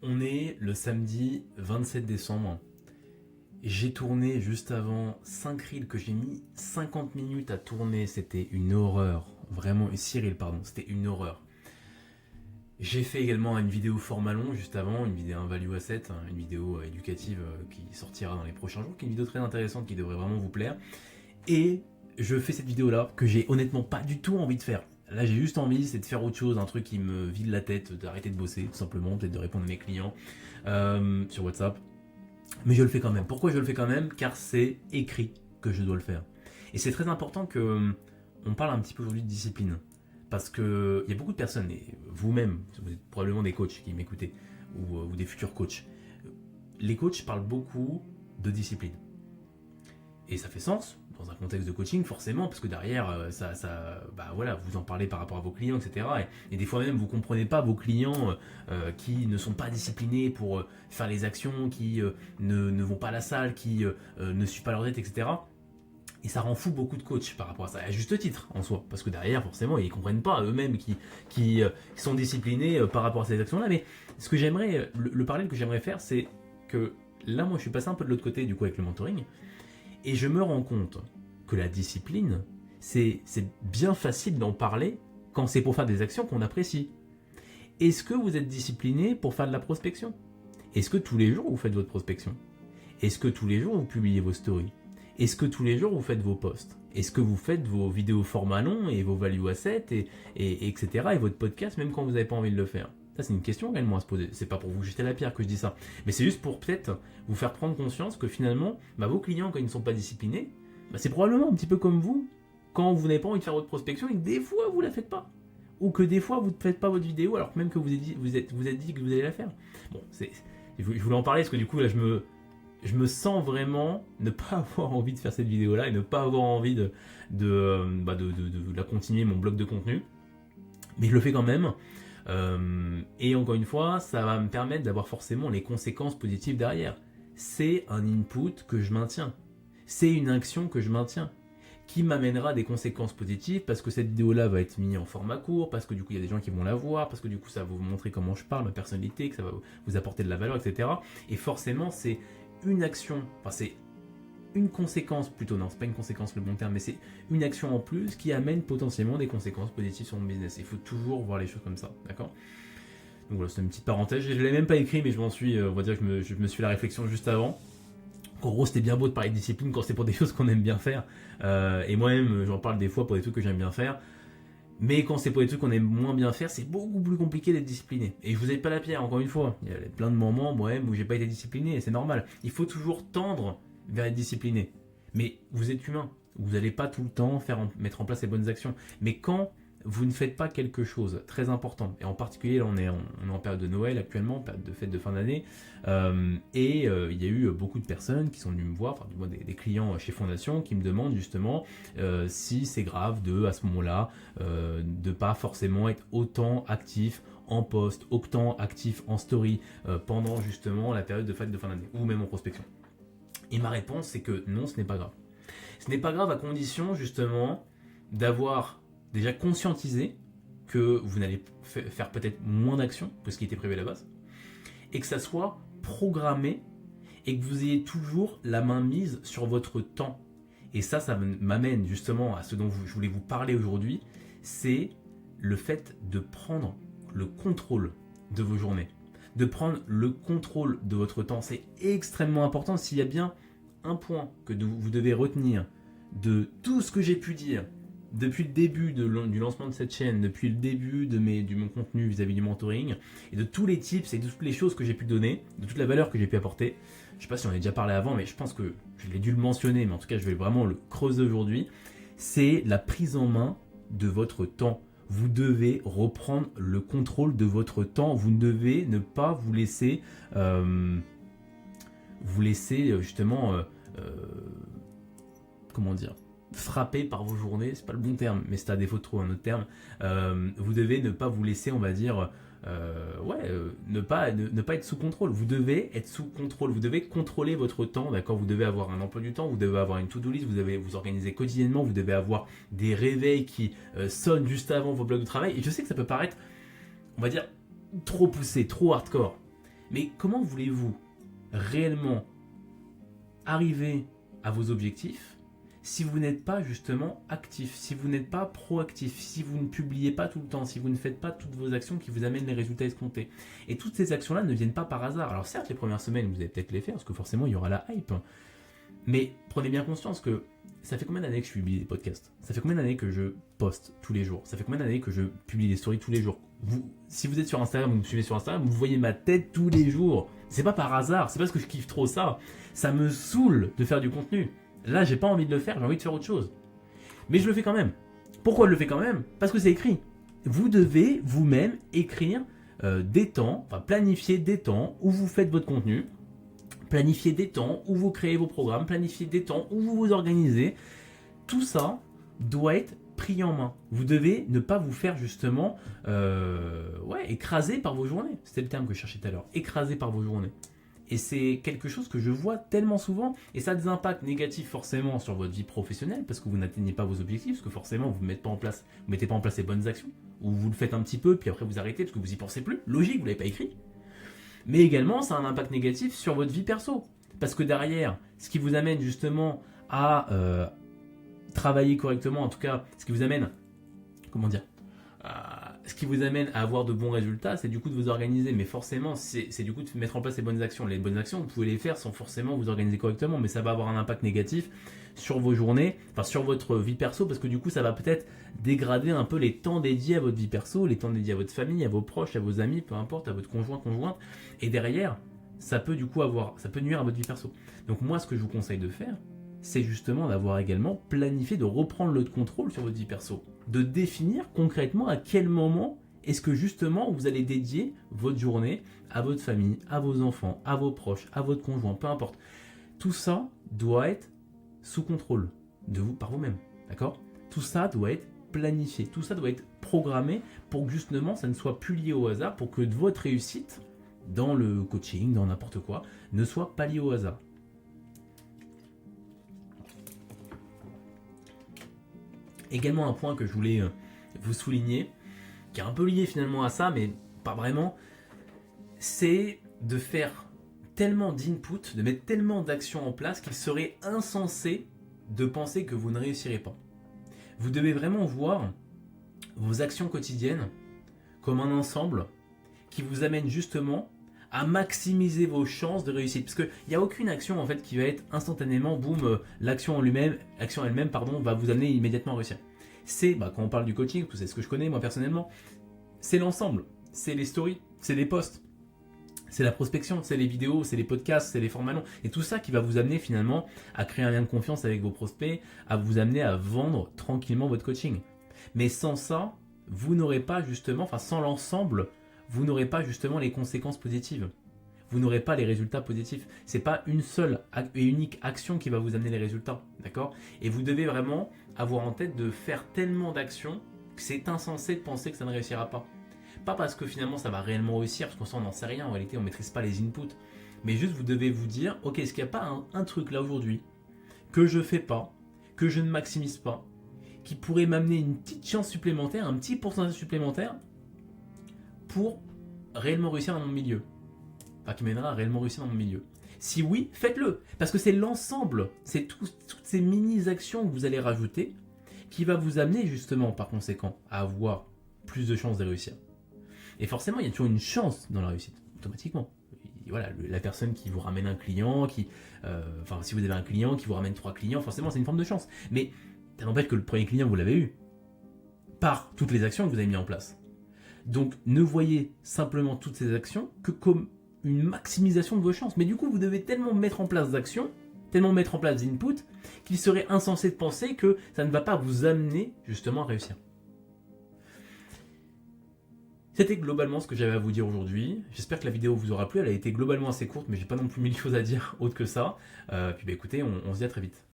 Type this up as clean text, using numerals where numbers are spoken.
On est le samedi 27 décembre. J'ai tourné juste avant 5 reels que j'ai mis 50 minutes à tourner. C'était une horreur. Vraiment, 6 reels, pardon. C'était une horreur. J'ai fait également une vidéo format long juste avant, une vidéo un value asset, une vidéo éducative qui sortira dans les prochains jours, qui est une vidéo très intéressante qui devrait vraiment vous plaire. Et je fais cette vidéo là que j'ai honnêtement pas du tout envie de faire. Là j'ai juste envie, c'est de faire autre chose, un truc qui me vide la tête, d'arrêter de bosser tout simplement, peut-être de répondre à mes clients sur WhatsApp. Mais je le fais quand même. Pourquoi je le fais quand même? Car c'est écrit que je dois le faire. Et c'est très important que on parle un petit peu aujourd'hui de discipline. Parce qu'il y a beaucoup de personnes, et vous-même, vous êtes probablement des coachs qui m'écoutez, ou des futurs coachs. Les coachs parlent beaucoup de discipline. Et ça fait sens dans un contexte de coaching forcément, parce que derrière, voilà, vous en parlez par rapport à vos clients, etc. Et des fois même, vous comprenez pas vos clients qui ne sont pas disciplinés pour faire les actions, qui ne vont pas à la salle, qui ne suivent pas leur tête, etc. Et ça rend fou beaucoup de coachs par rapport à ça, à juste titre en soi, parce que derrière, forcément, ils comprennent pas eux-mêmes qui sont disciplinés par rapport à ces actions-là. Mais ce que j'aimerais, le parallèle que j'aimerais faire, c'est que là, moi, je suis passé un peu de l'autre côté, du coup, avec le mentoring. Et je me rends compte que la discipline, c'est bien facile d'en parler quand c'est pour faire des actions qu'on apprécie. Est-ce que vous êtes discipliné pour faire de la prospection? Est-ce que tous les jours vous faites votre prospection? Est-ce que tous les jours vous publiez vos stories? Est-ce que tous les jours vous faites vos posts? Est-ce que vous faites vos vidéos format long et vos value assets etc. et votre podcast même quand vous n'avez pas envie de le faire? Ça, c'est une question réellement à se poser. C'est pas pour vous jeter la pierre que je dis ça. Mais c'est juste pour peut-être vous faire prendre conscience que finalement, vos clients, quand ils ne sont pas disciplinés, c'est probablement un petit peu comme vous, quand vous n'avez pas envie de faire votre prospection et que des fois vous la faites pas. Ou que des fois vous ne faites pas votre vidéo alors que même que vous êtes dit que vous allez la faire. Bon, je voulais en parler parce que du coup là je me sens vraiment ne pas avoir envie de faire cette vidéo là et ne pas avoir envie de la continuer mon bloc de contenu. Mais je le fais quand même. Et encore une fois, ça va me permettre d'avoir forcément les conséquences positives derrière. C'est un input que je maintiens. C'est une action que je maintiens. Qui m'amènera des conséquences positives parce que cette vidéo-là va être mise en format court, parce que du coup il y a des gens qui vont la voir, parce que du coup ça va vous montrer comment je parle, ma personnalité, que ça va vous apporter de la valeur, etc. Et forcément c'est une action, enfin c'est une conséquence plutôt, non c'est pas une conséquence le bon terme, mais c'est une action en plus qui amène potentiellement des conséquences positives sur mon business. Il faut toujours voir les choses comme ça, d'accord? Donc voilà, c'est une petite parenthèse, je l'ai même pas écrit mais je m'en suis, on va dire que je me suis fait la réflexion juste avant. En gros, c'était bien beau de parler de discipline quand c'est pour des choses qu'on aime bien faire. Et moi-même, j'en parle des fois pour des trucs que j'aime bien faire. Mais quand c'est pour des trucs qu'on aime moins bien faire, c'est beaucoup plus compliqué d'être discipliné. Et je vous ai pas la pierre, encore une fois. Il y a plein de moments, moi-même, où j'ai pas été discipliné, et c'est normal. Il faut toujours tendre vers être discipliné. Mais vous êtes humain. Vous n'allez pas tout le temps mettre en place les bonnes actions. Mais quand vous ne faites pas quelque chose très important, et en particulier là on est en période de Noël actuellement, période de fête de fin d'année, il y a eu beaucoup de personnes qui sont venues me voir, enfin du moins des clients chez Fondation qui me demandent justement si c'est grave à ce moment-là de pas forcément être autant actif en post, autant actif en story pendant justement la période de fête de fin d'année, ou même en prospection. Et ma réponse c'est que non, ce n'est pas grave. Ce n'est pas grave à condition justement d'avoir déjà conscientisé que vous n'allez faire peut-être moins d'actions que ce qui était prévu à la base, et que ça soit programmé, et que vous ayez toujours la main mise sur votre temps. Et ça m'amène justement à ce dont je voulais vous parler aujourd'hui, c'est le fait de prendre le contrôle de vos journées, de prendre le contrôle de votre temps. C'est extrêmement important. S'il y a bien un point que vous devez retenir de tout ce que j'ai pu dire depuis le début du lancement de cette chaîne, depuis le début de mon contenu vis-à-vis du mentoring, et de tous les tips et de toutes les choses que j'ai pu donner, de toute la valeur que j'ai pu apporter, je sais pas si on en a déjà parlé avant, mais je pense que je l'ai dû le mentionner, mais en tout cas je vais vraiment le creuser aujourd'hui, c'est la prise en main de votre temps. Vous devez reprendre le contrôle de votre temps, vous devez ne pas vous laisser justement comment dire, frappé par vos journées, c'est pas le bon terme, mais c'est à défaut de trouver un autre terme. Vous devez ne pas vous laisser, on va dire, ne pas être sous contrôle. Vous devez être sous contrôle. Vous devez contrôler votre temps, d'accord? Vous devez avoir un emploi du temps, vous devez avoir une to-do list, vous devez vous organiser quotidiennement, vous devez avoir des réveils qui sonnent juste avant vos blocs de travail. Et je sais que ça peut paraître, on va dire, trop poussé, trop hardcore. Mais comment voulez-vous réellement arriver à vos objectifs si vous n'êtes pas justement actif, si vous n'êtes pas proactif, si vous ne publiez pas tout le temps, si vous ne faites pas toutes vos actions qui vous amènent les résultats escomptés. Et toutes ces actions-là ne viennent pas par hasard. Alors certes, les premières semaines, vous allez peut-être les faire, parce que forcément, il y aura la hype. Mais prenez bien conscience que ça fait combien d'années que je publie des podcasts? Ça fait combien d'années que je poste tous les jours? Ça fait combien d'années que je publie des stories tous les jours? Si vous êtes sur Instagram, vous me suivez sur Instagram, vous voyez ma tête tous les jours. C'est pas par hasard, c'est parce que je kiffe trop ça. Ça me saoule de faire du contenu. Là, j'ai pas envie de le faire, j'ai envie de faire autre chose. Mais je le fais quand même. Pourquoi je le fais quand même? Parce que c'est écrit. Vous devez vous-même écrire des temps, enfin planifier des temps où vous faites votre contenu, planifier des temps où vous créez vos programmes, planifier des temps où vous vous organisez. Tout ça doit être pris en main. Vous devez ne pas vous faire justement écraser par vos journées. C'était le terme que je cherchais tout à l'heure. Écraser par vos journées. Et c'est quelque chose que je vois tellement souvent, et ça a des impacts négatifs forcément sur votre vie professionnelle, parce que vous n'atteignez pas vos objectifs, parce que forcément vous ne mettez pas en place les bonnes actions, ou vous le faites un petit peu, puis après vous arrêtez, parce que vous n'y pensez plus. Logique, vous ne l'avez pas écrit. Mais également, ça a un impact négatif sur votre vie perso. Parce que derrière, ce qui vous amène justement à travailler correctement, en tout cas, ce qui vous amène, ce qui vous amène à avoir de bons résultats, c'est du coup de vous organiser. Mais forcément, c'est du coup de mettre en place les bonnes actions. Les bonnes actions, vous pouvez les faire sans forcément vous organiser correctement, mais ça va avoir un impact négatif sur vos journées, enfin sur votre vie perso, parce que du coup, ça va peut-être dégrader un peu les temps dédiés à votre vie perso, les temps dédiés à votre famille, à vos proches, à vos amis, peu importe, à votre conjointe. Et derrière, ça peut nuire à votre vie perso. Donc moi, ce que je vous conseille de faire, c'est justement d'avoir également planifié, de reprendre le contrôle sur votre vie perso, de définir concrètement à quel moment est-ce que justement vous allez dédier votre journée à votre famille, à vos enfants, à vos proches, à votre conjoint, peu importe. Tout ça doit être sous contrôle de vous par vous-même, d'accord? Tout ça doit être planifié, tout ça doit être programmé pour que justement ça ne soit plus lié au hasard, pour que votre réussite dans le coaching, dans n'importe quoi, ne soit pas liée au hasard. Également un point que je voulais vous souligner, qui est un peu lié finalement à ça, mais pas vraiment, c'est de faire tellement d'input, de mettre tellement d'actions en place qu'il serait insensé de penser que vous ne réussirez pas. Vous devez vraiment voir vos actions quotidiennes comme un ensemble qui vous amène justement à maximiser vos chances de réussite. Parce qu'il n'y a aucune action en fait qui va être instantanément, boum, l'action elle-même, va vous amener immédiatement à réussir. C'est, quand on parle du coaching, c'est ce que je connais moi personnellement, c'est l'ensemble, c'est les stories, c'est les posts, c'est la prospection, c'est les vidéos, c'est les podcasts, c'est les formats longs, et tout ça qui va vous amener finalement à créer un lien de confiance avec vos prospects, à vous amener à vendre tranquillement votre coaching. Mais sans ça, vous n'aurez pas justement, sans l'ensemble, vous n'aurez pas justement les conséquences positives. Vous n'aurez pas les résultats positifs. C'est pas une seule et unique action qui va vous amener les résultats, d'accord? Et vous devez vraiment avoir en tête de faire tellement d'actions que c'est insensé de penser que ça ne réussira pas. Pas parce que finalement ça va réellement réussir, parce qu'on n'en sait rien, en réalité on ne maîtrise pas les inputs. Mais juste vous devez vous dire, ok, est-ce qu'il n'y a pas un truc là aujourd'hui que je fais pas, que je ne maximise pas, qui pourrait m'amener une petite chance supplémentaire, un petit pourcentage supplémentaire pour réellement réussir dans mon milieu, qui mènera à réellement réussir dans mon milieu. Si oui, faites-le, parce que c'est l'ensemble, c'est toutes ces mini-actions que vous allez rajouter qui va vous amener justement par conséquent à avoir plus de chances de réussir. Et forcément, il y a toujours une chance dans la réussite, automatiquement. Voilà, la personne qui vous ramène un client, si vous avez un client qui vous ramène 3 clients, forcément c'est une forme de chance. Mais ça n'empêche que le premier client, vous l'avez eu par toutes les actions que vous avez mises en place. Donc ne voyez simplement toutes ces actions que comme une maximisation de vos chances. Mais du coup, vous devez tellement mettre en place d'actions, tellement mettre en place d'inputs, qu'il serait insensé de penser que ça ne va pas vous amener justement à réussir. C'était globalement ce que j'avais à vous dire aujourd'hui. J'espère que la vidéo vous aura plu. Elle a été globalement assez courte, mais j'ai pas non plus mille choses à dire autre que ça. Écoutez, on se dit à très vite.